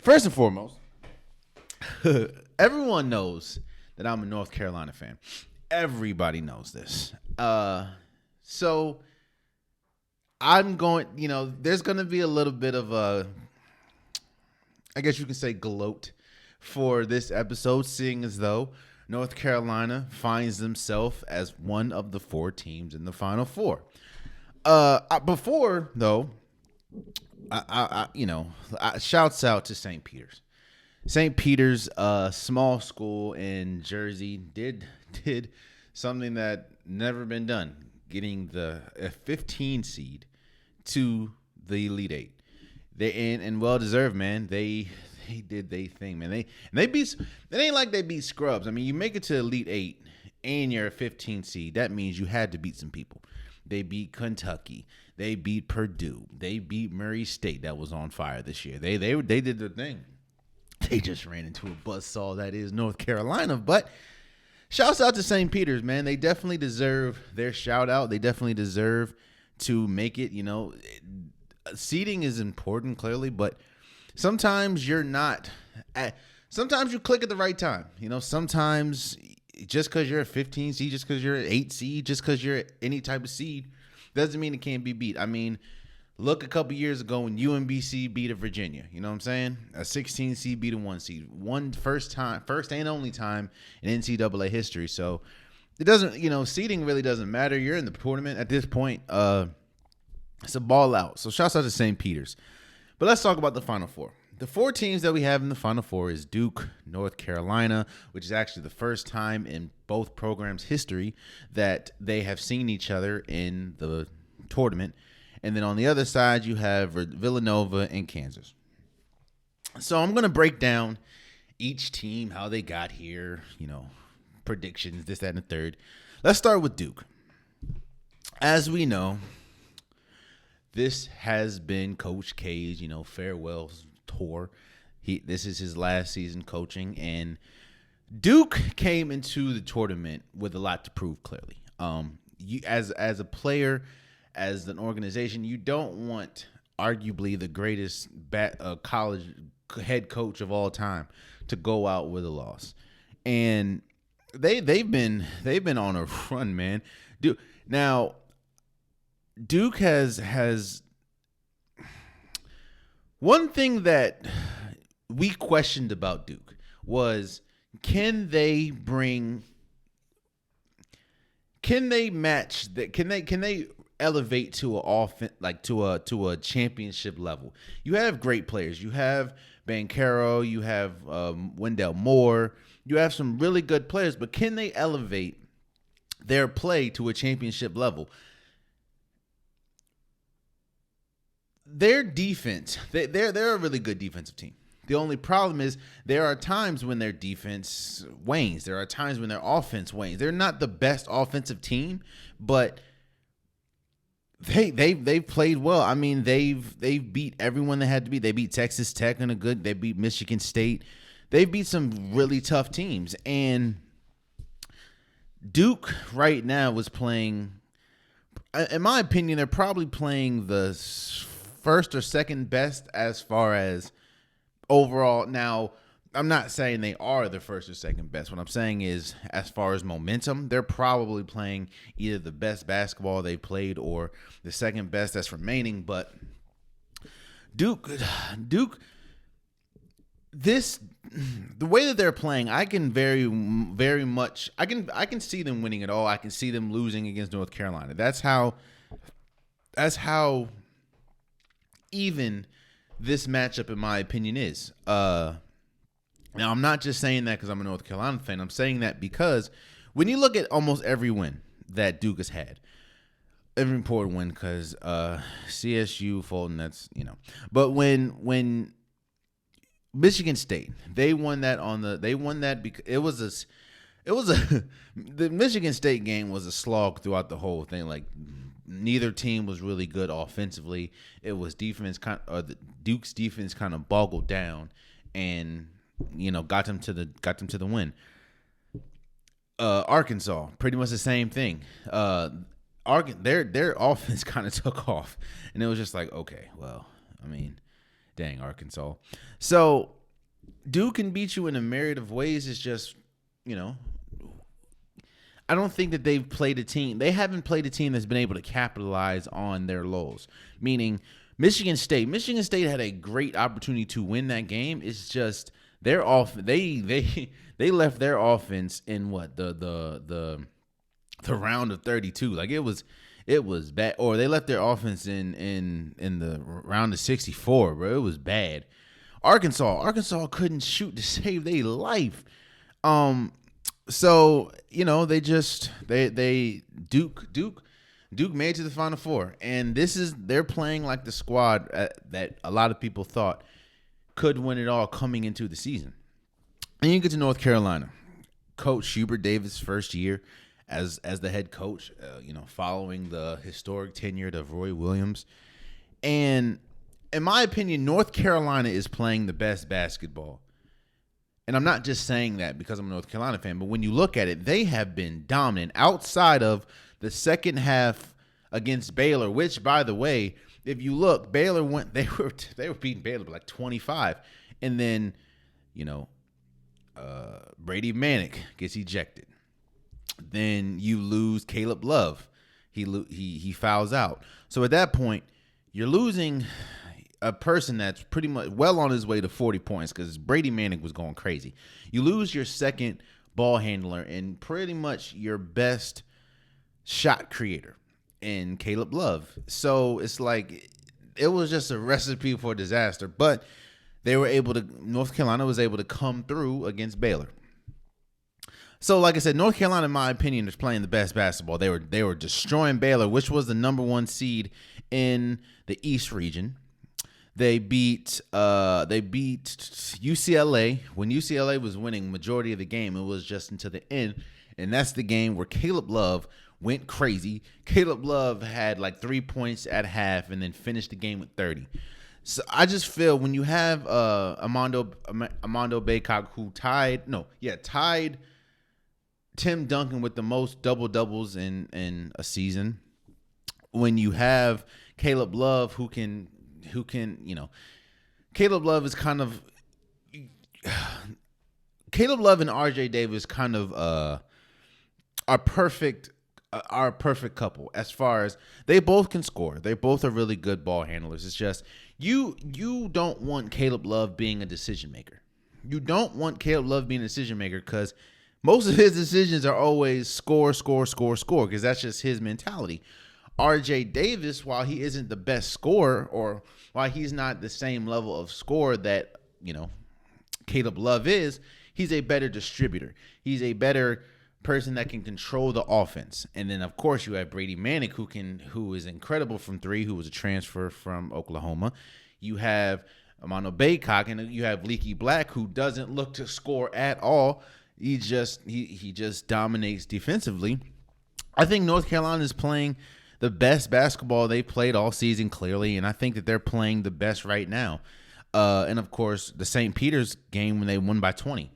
First and foremost, everyone knows that I'm a North Carolina fan. Everybody knows this. So I'm going, there's going to be a little bit of a, I guess you can say, gloat for this episode, seeing as though North Carolina finds themselves as one of the 4 teams in the Final Four. Before, though, shouts out to St. Peter's. St. Peter's, small school in Jersey, did something that never been done, getting a 15 seed to the Elite Eight. And well deserved, man. They did their thing, man. They beat. It ain't like they beat scrubs. I mean, you make it to Elite Eight and you're a 15 seed. That means you had to beat some people. They beat Kentucky. They beat Purdue. They beat Murray State. That was on fire this year. They did their thing. They just ran into a buzzsaw that is North Carolina. But shouts out to St. Peter's, man. They definitely deserve their shout out. They definitely deserve to make it. Seeding is important, clearly, but sometimes you're not. Sometimes you click at the right time. Sometimes just because you're a 15 seed, just because you're an 8 seed, just because you're any type of seed, doesn't mean it can't be beat. I mean, look a couple years ago when UNBC beat a Virginia. You know what I'm saying? A 16 seed beat a 1 seed. First and only time in NCAA history. So it doesn't, seeding really doesn't matter. You're in the tournament at this point. It's a ball out. So shouts out to St. Peter's. But let's talk about the Final Four. The 4 teams that we have in the Final Four is Duke, North Carolina, which is actually the first time in both programs' history that they have seen each other in the tournament. And then on the other side, you have Villanova and Kansas. So I'm going to break down each team, how they got here, predictions, this, that, and the third. Let's start with Duke. As we know, this has been Coach K's, farewell tour. This is his last season coaching, and Duke came into the tournament with a lot to prove. Clearly, as a player, as an organization, you don't want arguably the greatest college head coach of all time to go out with a loss, and they've been on a run, man. Duke has one thing that we questioned about Duke was, can they elevate to to a championship level? You have great players. You have Banchero, you have Wendell Moore, you have some really good players, but can they elevate their play to a championship level? Their defense, they're a really good defensive team. The only problem is there are times when their defense wanes. There are times when their offense wanes. They're not the best offensive team, but they've played well. I mean, they've beat everyone they had to beat. They beat Texas Tech they beat Michigan State. They beat some really tough teams. And Duke right now was playing, in my opinion, they're probably playing the first or second best as far as overall. Now, I'm not saying they are the first or second best. What I'm saying is, as far as momentum, they're probably playing either the best basketball they played or the second best that's remaining. But Duke, the way that they're playing, I can very much, I can see them winning it all. I can see them losing against North Carolina. That's how even this matchup, in my opinion, is. Now, I'm not just saying that because I'm a North Carolina fan. I'm saying that because when you look at almost every win that Duke has had, every important win, because CSU, Fulton, that's, But when Michigan State, they won that because the Michigan State game was a slog throughout the whole thing. Like, neither team was really good offensively. It was Duke's defense kind of boggled down and got them to the win. Arkansas, pretty much the same thing. Their offense kind of took off, and it was just like, okay, well, I mean, dang, Arkansas. So Duke can beat you in a myriad of ways. It's just, you know, I don't think that they've played a team. They haven't played a team that's been able to capitalize on their lows. Meaning, Michigan State. Michigan State had a great opportunity to win that game. It's just their they left their offense in what the round of 32. Like it was bad. Or they left their offense in the round of 64, bro. It was bad. Arkansas couldn't shoot to save their life. So, they Duke made it to the Final Four, and they're playing like the squad that a lot of people thought could win it all coming into the season. And you get to North Carolina, Coach Hubert Davis' first year as the head coach, following the historic tenure of Roy Williams. And in my opinion, North Carolina is playing the best basketball. And I'm not just saying that because I'm a North Carolina fan, but when you look at it, they have been dominant outside of the second half against Baylor, which, by the way, if you look, Baylor they were beating Baylor by like 25. And then, Brady Manick gets ejected. Then you lose Caleb Love. He fouls out. So at that point, you're losing a person that's pretty much well on his way to 40 points because Brady Manick was going crazy. You lose your second ball handler and pretty much your best shot creator in Caleb Love. So it's like it was just a recipe for disaster. But North Carolina was able to come through against Baylor. So, like I said, North Carolina, in my opinion, is playing the best basketball. They were destroying Baylor, which was the number 1 seed in the East region. They beat UCLA. When UCLA was winning majority of the game, it was just until the end. And that's the game where Caleb Love went crazy. Caleb Love had like 3 points at half and then finished the game with 30. So I just feel when you have Armando Bacot, who tied Tim Duncan with the most double-doubles in a season. When you have Caleb Love who can Caleb Love is kind of Caleb Love and RJ Davis kind of are perfect couple as far as they both can score. They both are really good ball handlers. It's just you don't want Caleb Love being a decision maker. You don't want Caleb Love being a decision maker because most of his decisions are always score, because that's just his mentality. RJ Davis, while he isn't the best scorer or while he's not the same level of score that, Caleb Love is, he's a better distributor. He's a better person that can control the offense. And then, of course, you have Brady Manick, who is incredible from three, who was a transfer from Oklahoma. You have Armando Bacot, and you have Leaky Black, who doesn't look to score at all. He just dominates defensively. I think North Carolina is playing the best basketball they've played all season, clearly, and I think that they're playing the best right now. And, of course, the St. Peter's game when they won by 20.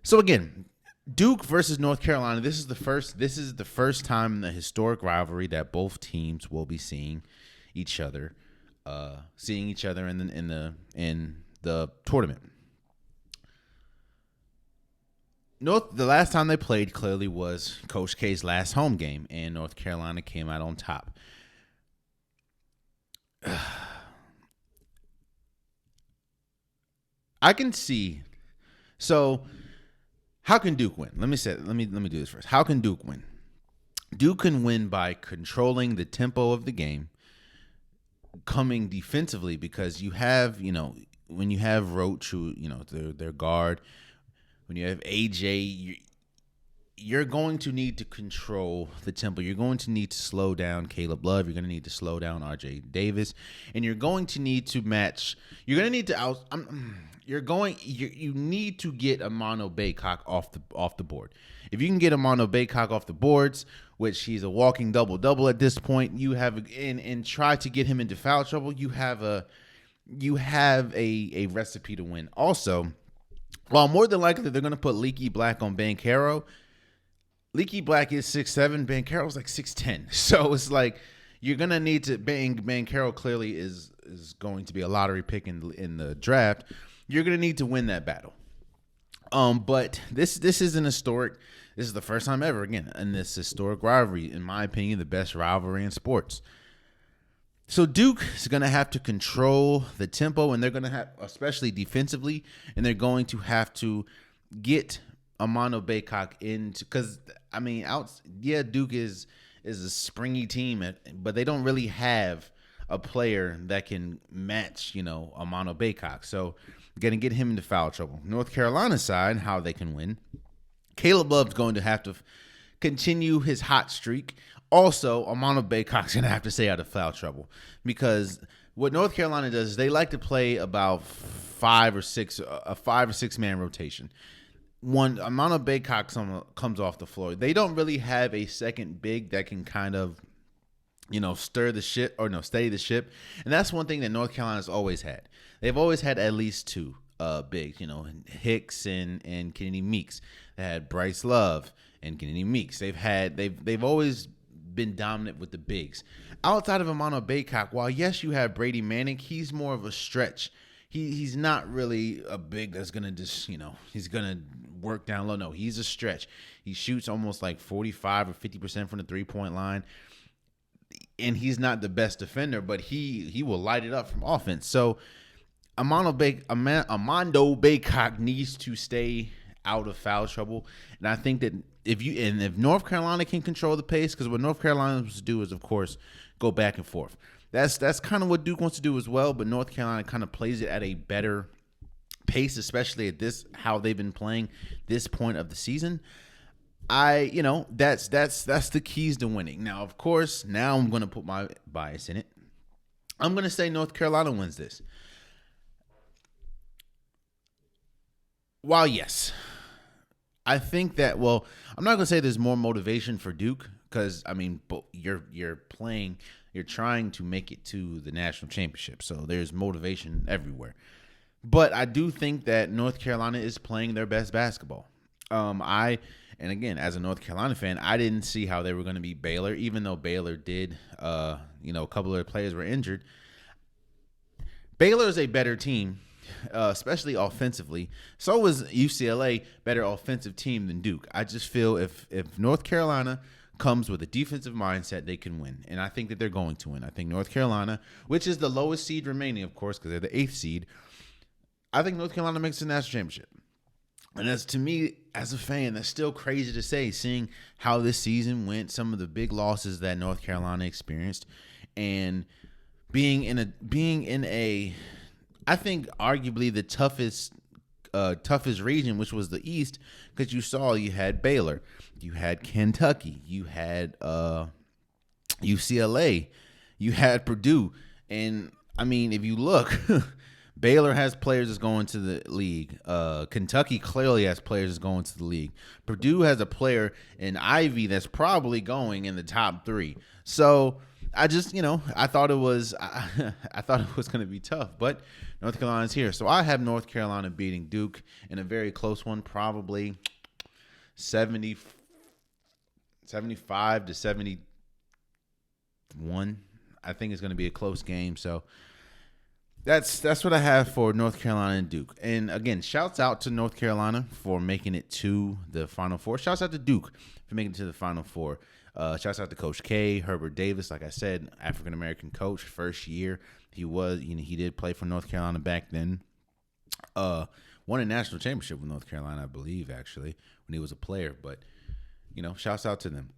So, again, Duke versus North Carolina, this is the first time in the historic rivalry that both teams will be seeing each other in the tournament. The last time they played clearly was Coach K's last home game, and North Carolina came out on top. I can see. So, how can Duke win? Let me do this first. How can Duke win? Duke can win by controlling the tempo of the game, coming defensively, because you have, when you have Roach, who, their guard. When you have AJ, you're going to need to control the tempo. You're going to need to slow down Caleb Love. You're going to need to slow down RJ Davis, and you're going to need to match. You're going to need to You need to get Armando Bacot off the board. If you can get Armando Bacot off the boards, which he's a walking double at this point, you have and try to get him into foul trouble. You have a recipe to win. Also, while more than likely they're going to put Leaky Black on Banchero, Leaky Black is 6'7", Banchero's like 6'10". So it's like you're going to need to – Banchero clearly is going to be a lottery pick in the draft. you're going to need to win that battle. But this is an historic. This is the first time ever, again, in this historic rivalry. In my opinion, the best rivalry in sports. So Duke is going to have to control the tempo, and they're going to have, especially defensively, and they're going to have to get Amano Baycock into, because Duke is a springy team, but they don't really have a player that can match, Amano Baycock. So going to get him into foul trouble. North Carolina's side, how they can win. Caleb Love's going to have to continue his hot streak. Also, Amano Baycock's going to have to stay out of foul trouble, because what North Carolina does is they like to play about a 5 or 6 man rotation. One, Amano Baycock comes off the floor. They don't really have a second big that can kind of, steady the ship. And that's one thing that North Carolina's always had. They've always had at least 2 bigs, Hicks and Kennedy Meeks. They had Bryce Love and Kennedy Meeks. They've always been dominant with the bigs. Outside of Amano Baycock, while yes, you have Brady Manning, he's more of a stretch. He's not really a big that's gonna just, he's gonna work down low. No, he's a stretch. He shoots almost like 45 or 50% from the 3-point line. And he's not the best defender, but he will light it up from offense. So Amando Baycock needs to stay out of foul trouble. And I think that if North Carolina can control the pace, because what North Carolina wants to do is, of course, go back and forth. That's kind of what Duke wants to do as well, but North Carolina kind of plays it at a better pace, especially at how they've been playing this point of the season. That's the keys to winning. Now, of course, now I'm going to put my bias in it. I'm going to say North Carolina wins this. While yes, I think that, well, I'm not going to say there's more motivation for Duke, because you're trying to make it to the national championship, so there's motivation everywhere. But I do think that North Carolina is playing their best basketball. And again, as a North Carolina fan, I didn't see how they were going to beat Baylor, even though Baylor did, a couple of their players were injured. Baylor is a better team, especially offensively. So was UCLA, better offensive team than Duke. I just feel if North Carolina comes with a defensive mindset, they can win. And I think that they're going to win. I think North Carolina, which is the lowest seed remaining, of course, because they're the 8th seed, I think North Carolina makes the national championship. And as to me, as a fan, that's still crazy to say, seeing how this season went, some of the big losses that North Carolina experienced, and being in a I think arguably the toughest region, which was the East, because you had Baylor, you had Kentucky, you had UCLA, you had Purdue, and if you look. Baylor has players that's going to the league. Kentucky clearly has players that's going to the league. Purdue has a player in Ivy that's probably going in the top 3. So I just, I thought it was going to be tough, but North Carolina's here. So I have North Carolina beating Duke in a very close one, probably 75 to 71. I think it's going to be a close game. So That's what I have for North Carolina and Duke. And again, shouts out to North Carolina for making it to the Final Four. Shouts out to Duke for making it to the Final Four. Shouts out to Coach K, Herbert Davis. Like I said, African-American coach, first year. He did play for North Carolina back then. Won a national championship with North Carolina, I believe, actually, when he was a player. But, shouts out to them.